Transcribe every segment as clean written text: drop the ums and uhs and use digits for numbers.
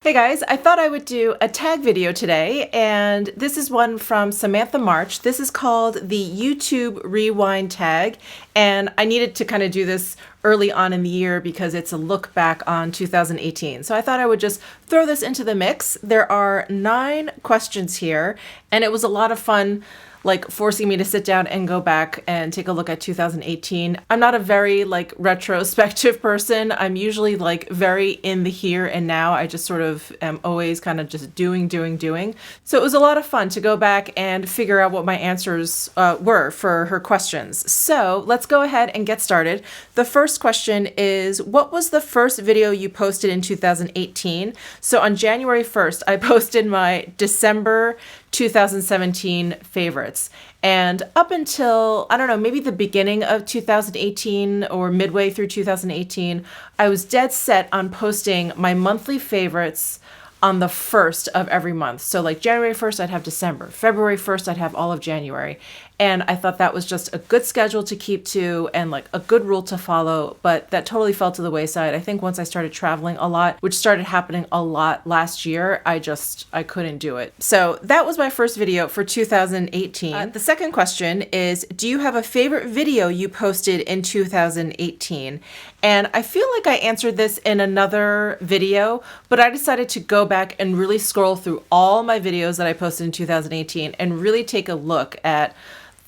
Hey guys, I thought I would do a tag video today, and this is one from Samantha March. This is called the YouTube Rewind tag, and I needed to kind of do this early on in the year because it's a look back on 2018. So I thought I would just throw this into the mix. There are 9 questions here, and it was a lot of fun, like forcing me to sit down and go back and take a look at 2018. I'm not a very retrospective person. I'm usually very in the here and now. I just sort of am always kind of just doing. So it was a lot of fun to go back and figure out what my answers were for her questions. So let's go ahead and get started. The first question is, what was the first video you posted in 2018? So on January 1st, I posted my December 2017 favorites. And up until, I don't know, maybe the beginning of 2018 or midway through 2018, I was dead set on posting my monthly favorites on the 1st of every month. So like January 1st, I'd have December. February 1st, I'd have all of January. And I thought that was just a good schedule to keep to and like a good rule to follow, but that totally fell to the wayside. I think once I started traveling a lot, which started happening a lot last year, I couldn't do it. So that was my first video for 2018. The second question is, do you have a favorite video you posted in 2018? And I feel like I answered this in another video, but I decided to go back and really scroll through all my videos that I posted in 2018 and really take a look at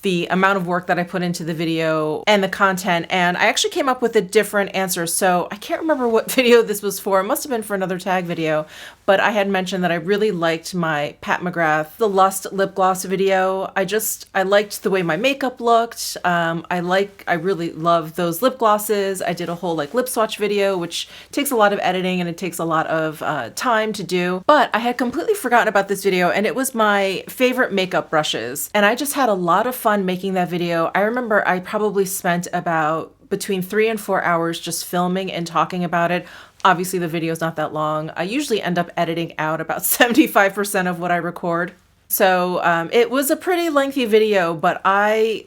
the amount of work that I put into the video and the content, and I actually came up with a different answer. So I can't remember what video this was for. It must have been for another tag video, but I had mentioned that I really liked my Pat McGrath, the Lust lip gloss video. I liked the way my makeup looked. I really love those lip glosses. I did a whole lip swatch video, which takes a lot of editing and it takes a lot of time to do. But I had completely forgotten about this video, and it was my favorite makeup brushes. And I just had a lot of fun making that video. I remember I probably spent about between 3 and 4 hours just filming and talking about it. Obviously the video is not that long. I usually end up editing out about 75% of what I record. So it was a pretty lengthy video, but I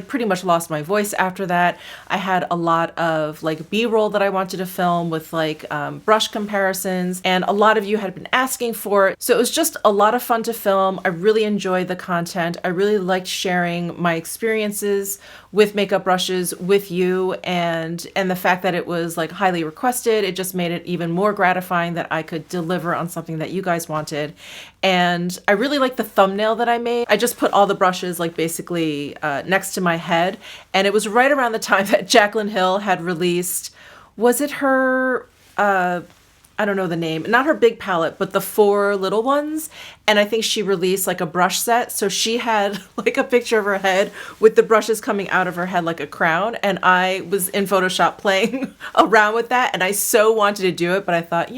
pretty much lost my voice after that. I had a lot of B-roll that I wanted to film with brush comparisons, and a lot of you had been asking for it. So it was just a lot of fun to film. I really enjoyed the content. I really liked sharing my experiences with makeup brushes with you, and the fact that it was highly requested, it just made it even more gratifying that I could deliver on something that you guys wanted. And I really liked the thumbnail that I made. I just put all the brushes basically next to my head, and it was right around the time that Jaclyn Hill had released, was it her I don't know the name, not her big palette, but the 4 little ones. And I think she released a brush set. So she had a picture of her head with the brushes coming out of her head like a crown. And I was in Photoshop playing around with that. And I so wanted to do it, but I thought,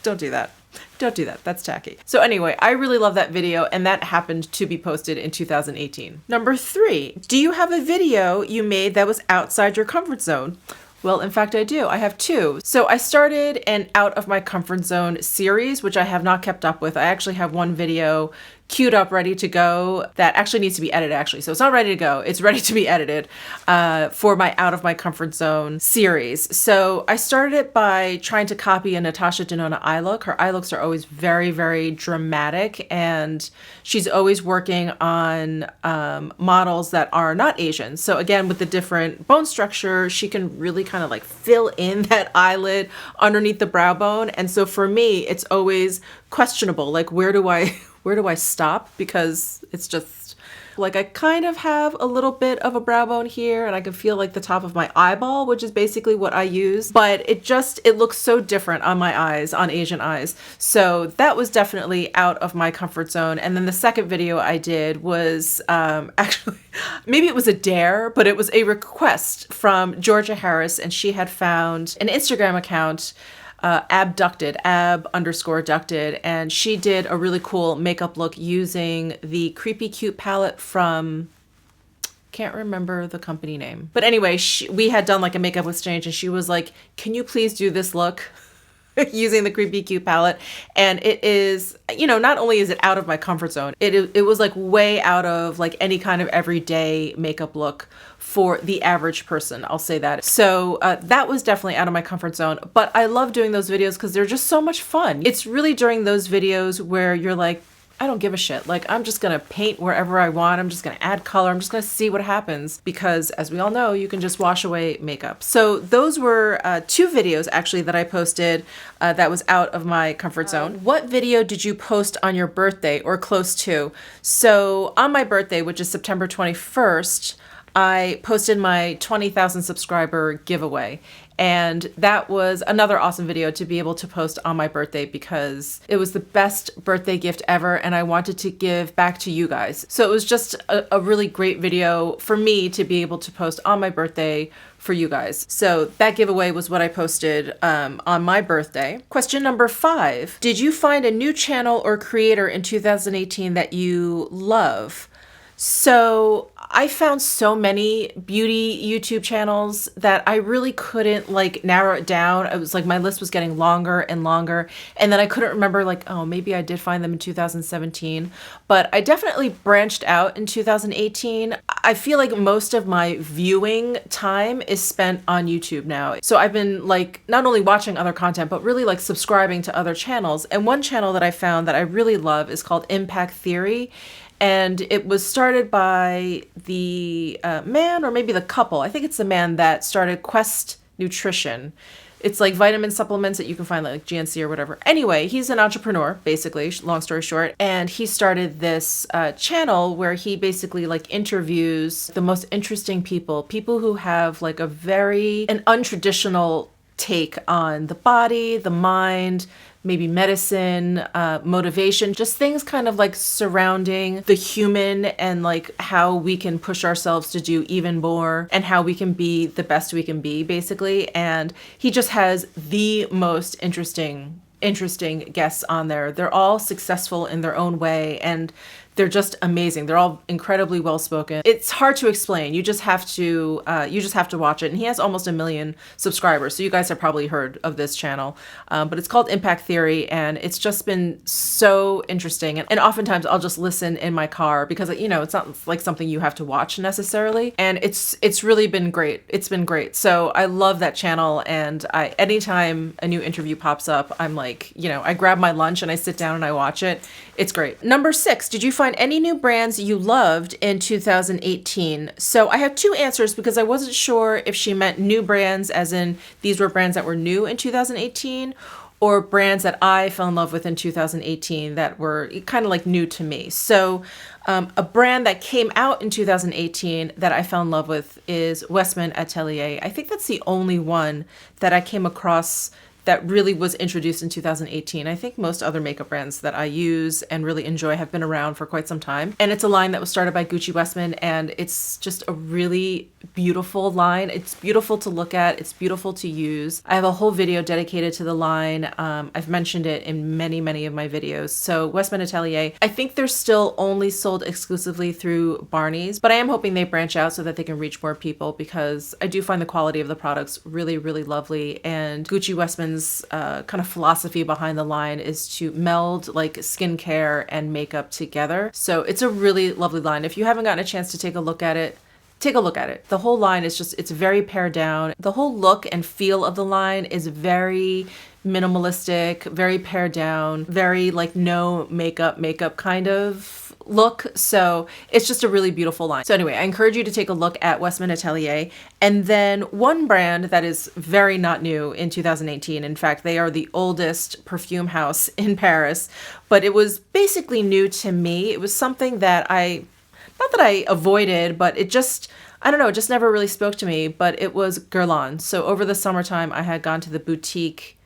don't do that. Don't do that. That's tacky. So anyway, I really love that video, and that happened to be posted in 2018. Number 3, do you have a video you made that was outside your comfort zone? Well, in fact, I do. I have 2. So I started an Out of My Comfort Zone series, which I have not kept up with. I actually have one video queued up, ready to go, that actually needs to be edited, actually. So it's not ready to go. It's ready to be edited for my Out of My Comfort Zone series. So I started it by trying to copy a Natasha Denona eye look. Her eye looks are always very, very dramatic, and she's always working on models that are not Asian. So again, with the different bone structure, she can really kind of fill in that eyelid underneath the brow bone. And so for me, it's always questionable, where do I stop? Because it's just I kind of have a little bit of a brow bone here, and I can feel the top of my eyeball, which is basically what I use, but it looks so different on my eyes, on Asian eyes. So that was definitely out of my comfort zone. And then the second video I did was actually, maybe it was a dare, but it was a request from Georgia Harris, and she had found an Instagram account, ab_ducted, and she did a really cool makeup look using the Creepy Cute palette from, can't remember the company name. But anyway, we had done a makeup exchange, and she was like, can you please do this look? using the Creepy Cute palette. And it is, you know, not only is it out of my comfort zone, it was like way out of like any kind of everyday makeup look for the average person. I'll say that. So that was definitely out of my comfort zone, but I love doing those videos because they're just so much fun. It's really during those videos where you're like, I don't give a shit. Like, I'm just gonna paint wherever I want. I'm just gonna add color. I'm just gonna see what happens because, as we all know, you can just wash away makeup. So those were 2 videos actually that I posted that was out of my comfort zone. What video did you post on your birthday or close to? So on my birthday, which is September 21st, I posted my 20,000 subscriber giveaway. And that was another awesome video to be able to post on my birthday because it was the best birthday gift ever and I wanted to give back to you guys. So it was just a really great video for me to be able to post on my birthday for you guys. So that giveaway was what I posted on my birthday. Question number 5. Did you find a new channel or creator in 2018 that you love? So I found so many beauty YouTube channels that I really couldn't like narrow it down. It was like my list was getting longer and longer. And then I couldn't remember like, oh, maybe I did find them in 2017. But I definitely branched out in 2018. I feel like most of my viewing time is spent on YouTube now. So I've been like not only watching other content, but really like subscribing to other channels. And one channel that I found that I really love is called Impact Theory. And it was started by the man, or maybe the couple. I think it's the man that started Quest Nutrition. It's like vitamin supplements that you can find like GNC or whatever. Anyway, he's an entrepreneur, basically, long story short. And he started this channel where he basically like interviews the most interesting people who have like an untraditional take on the body, the mind, maybe medicine, motivation, just things kind of like surrounding the human and like how we can push ourselves to do even more and how we can be the best we can be, basically. And he just has the most interesting guests on there. They're all successful in their own way and they're just amazing. They're all incredibly well spoken. It's hard to explain. You just have to watch it. And he has almost 1 million subscribers, so you guys have probably heard of this channel. But it's called Impact Theory, and it's just been so interesting. And oftentimes I'll just listen in my car because you know it's not like something you have to watch necessarily. And it's really been great. It's been great. So I love that channel. And anytime a new interview pops up, I'm like, you know, I grab my lunch and I sit down and I watch it. It's great. Number 6, did you find any new brands you loved in 2018? So I have 2 answers because I wasn't sure if she meant new brands as in these were brands that were new in 2018 or brands that I fell in love with in 2018 that were kind of like new to me. So a brand that came out in 2018 that I fell in love with is Westman Atelier. I think that's the only one that I came across that really was introduced in 2018. I think most other makeup brands that I use and really enjoy have been around for quite some time. And it's a line that was started by Gucci Westman, and it's just a really beautiful line. It's beautiful to look at. It's beautiful to use. I have a whole video dedicated to the line. I've mentioned it in many, many of my videos. So Westman Atelier, I think they're still only sold exclusively through Barney's, but I am hoping they branch out so that they can reach more people because I do find the quality of the products really, really lovely. And Gucci Westman's kind of philosophy behind the line is to meld like skincare and makeup together. So it's a really lovely line. If you haven't gotten a chance to take a look at it, take a look at it. The whole line is just, it's very pared down. The whole look and feel of the line is very minimalistic, very pared down, very like no makeup kind of look. So it's just a really beautiful line. So anyway, I encourage you to take a look at Westman Atelier. And then one brand that is very not new in 2018. In fact, they are the oldest perfume house in Paris, but it was basically new to me. It was something that not that I avoided, but it just, I don't know, it just never really spoke to me, but it was Guerlain. So over the summertime, I had gone to the boutique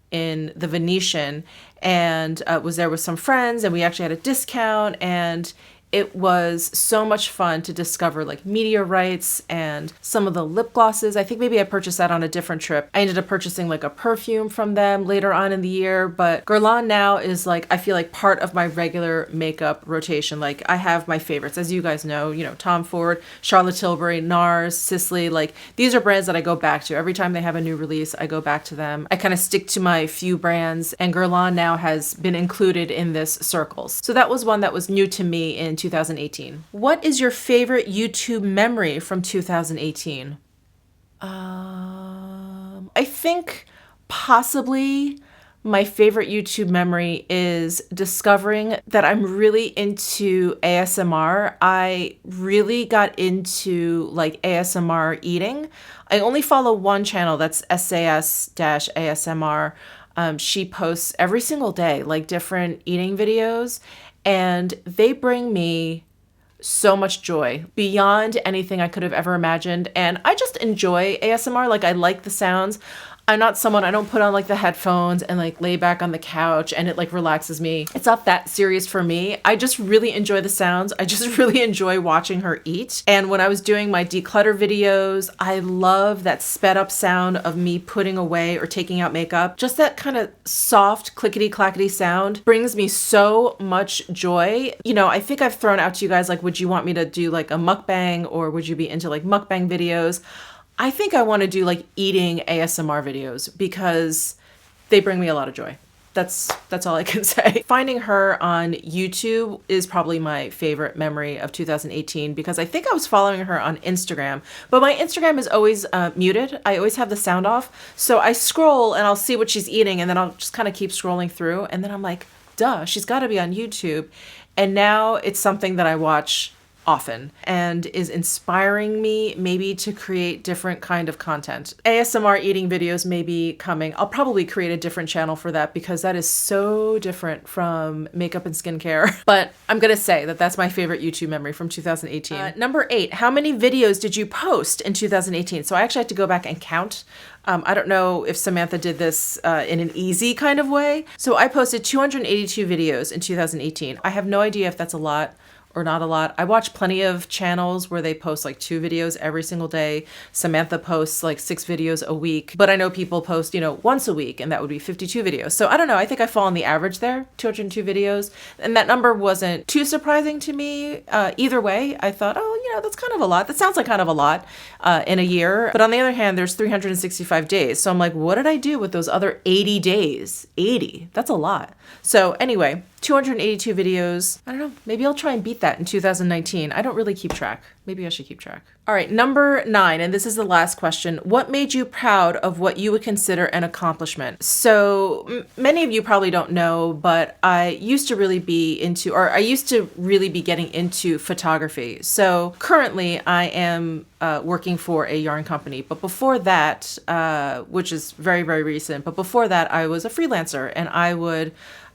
in the Venetian and was there with some friends, and we actually had a discount, and It was so much fun to discover like meteorites and some of the lip glosses. I think maybe I purchased that on a different trip. I ended up purchasing like a perfume from them later on in the year, but Guerlain now is like, I feel like part of my regular makeup rotation. Like I have my favorites, as you guys know, Tom Ford, Charlotte Tilbury, NARS, Sisley, like these are brands that I go back to. Every time they have a new release, I go back to them. I kind of stick to my few brands, and Guerlain now has been included in this circles. So that was one that was new to me in 2018. What is your favorite YouTube memory from 2018? I think possibly my favorite YouTube memory is discovering that I'm really into ASMR. I really got into like ASMR eating. I only follow one channel, that's SAS-ASMR. She posts every single day, like different eating videos, and they bring me so much joy beyond anything I could have ever imagined. And I just enjoy ASMR. Like I like the sounds. I'm not someone, I don't put on like the headphones and like lay back on the couch and it like relaxes me. It's not that serious for me. I just really enjoy the sounds. I just really enjoy watching her eat. And when I was doing my declutter videos, I love that sped up sound of me putting away or taking out makeup. Just that kind of soft clickety clackety sound brings me so much joy. I think I've thrown out to you guys, like, would you want me to do like a mukbang, or would you be into like mukbang videos? I think I want to do like eating ASMR videos because they bring me a lot of joy. That's all I can say. Finding her on YouTube is probably my favorite memory of 2018 because I think I was following her on Instagram, but my Instagram is always muted. I always have the sound off. So I scroll and I'll see what she's eating and then I'll just kind of keep scrolling through. And then I'm like, duh, she's got to be on YouTube. And now it's something that I watch often and is inspiring me maybe to create different kind of content. ASMR eating videos may be coming. I'll probably create a different channel for that because that is so different from makeup and skincare. But I'm gonna say that that's my favorite YouTube memory from 2018. Number 8, how many videos did you post in 2018? So I actually had to go back and count. I don't know if Samantha did this in an easy kind of way. So I posted 282 videos in 2018. I have no idea if that's a lot or not a lot. I watch plenty of channels where they post like 2 videos every single day. Samantha posts like 6 videos a week, but I know people post, once a week, and that would be 52 videos. So I don't know, I think I fall on the average there, 202 videos. And that number wasn't too surprising to me. Either way, I thought, that's kind of a lot. That sounds like kind of a lot in a year. But on the other hand, there's 365 days. So I'm like, what did I do with those other 80 days? 80, that's a lot. So anyway, 282 videos. I don't know, maybe I'll try and beat that in 2019. I don't really keep track. Maybe I should keep track. All right, number 9, and this is the last question. What made you proud of what you would consider an accomplishment? So many of you probably don't know, but I used to really be getting into photography. So currently I am working for a yarn company, but before that, which is very, very recent, but before that I was a freelancer and I would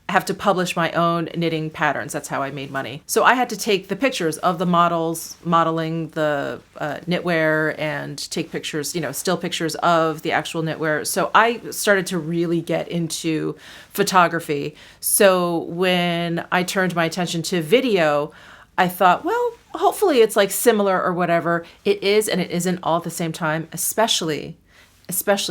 have to publish my own knitting patterns. That's how I made money. So I had to take the pictures of the models modeling the knitwear and take pictures, still pictures of the actual knitwear. So I started to really get into photography. So when I turned my attention to video, I thought, well, hopefully it's like similar or whatever. It is and it isn't all at the same time, especially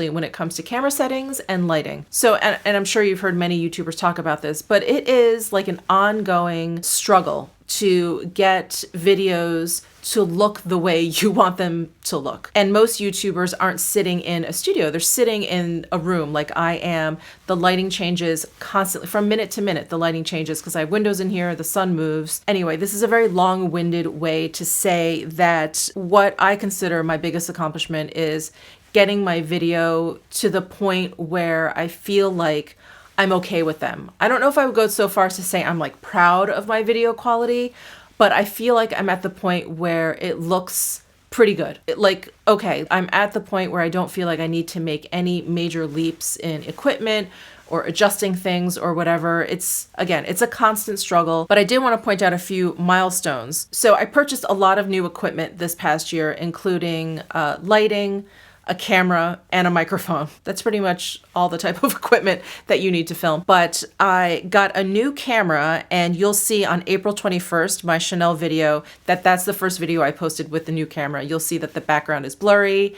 when it comes to camera settings and lighting. So, and I'm sure you've heard many YouTubers talk about this, but it is like an ongoing struggle to get videos to look the way you want them to look. And most YouTubers aren't sitting in a studio. They're sitting in a room like I am. The lighting changes constantly from minute to minute. The lighting changes because I have windows in here, the sun moves. Anyway, this is a very long-winded way to say that what I consider my biggest accomplishment is getting my video to the point where I feel like I'm okay with them. I don't know if I would go so far as to say I'm like proud of my video quality, but I feel like I'm at the point where it looks pretty good. Okay, I'm at the point where I don't feel like I need to make any major leaps in equipment or adjusting things or whatever. It's a constant struggle, but I did want to point out a few milestones. So I purchased a lot of new equipment this past year, including lighting, a camera, and a microphone. That's pretty much all the type of equipment that you need to film. But I got a new camera, and you'll see on April 21st, my Chanel video, that's the first video I posted with the new camera. You'll see that the background is blurry.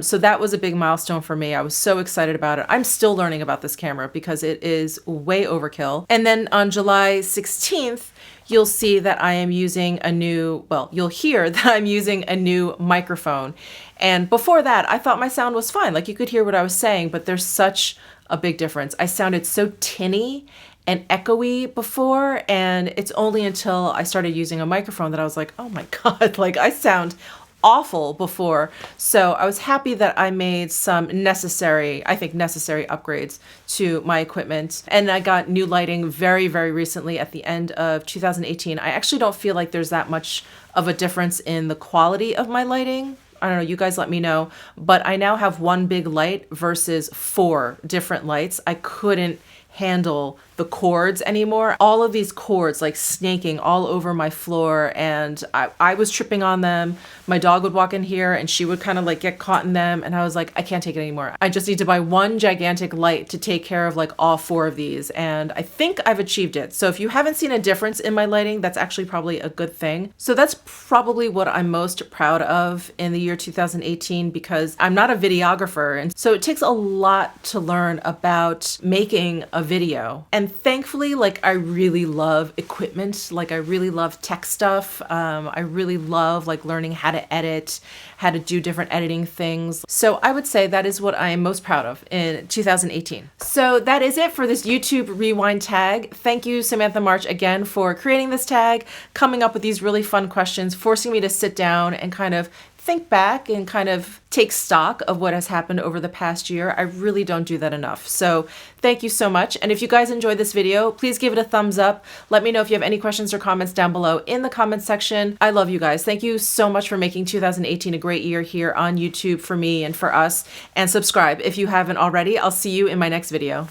So that was a big milestone for me. I was so excited about it. I'm still learning about this camera because it is way overkill. And then on July 16th, you'll see that I am using you'll hear that I'm using a new microphone. And before that, I thought my sound was fine. Like, you could hear what I was saying, but there's such a big difference. I sounded so tinny and echoey before, and it's only until I started using a microphone that I was like, oh my God, like I sound awful before. So I was happy that I made some necessary upgrades to my equipment. And I got new lighting very, very recently at the end of 2018. I actually don't feel like there's that much of a difference in the quality of my lighting. I don't know, you guys let me know. But I now have one big light versus 4 different lights. I couldn't handle the cords anymore. All of these cords like snaking all over my floor, and I was tripping on them. My dog would walk in here and she would kind of like get caught in them, and I was like, I can't take it anymore. I just need to buy one gigantic light to take care of like all 4 of these, and I think I've achieved it. So if you haven't seen a difference in my lighting, that's actually probably a good thing. So that's probably what I'm most proud of in the year 2018, because I'm not a videographer, and so it takes a lot to learn about making a video. And thankfully, like, I really love equipment. Like, I really love tech stuff. I really love like learning how to edit, how to do different editing things. So I would say that is what I am most proud of in 2018. So that is it for this YouTube Rewind tag. Thank you, Samantha March, again for creating this tag, coming up with these really fun questions, forcing me to sit down and kind of think back and kind of take stock of what has happened over the past year. I really don't do that enough. So thank you so much. And if you guys enjoyed this video, please give it a thumbs up. Let me know if you have any questions or comments down below in the comments section. I love you guys. Thank you so much for making 2018 a great year here on YouTube for me and for us. And subscribe if you haven't already. I'll see you in my next video.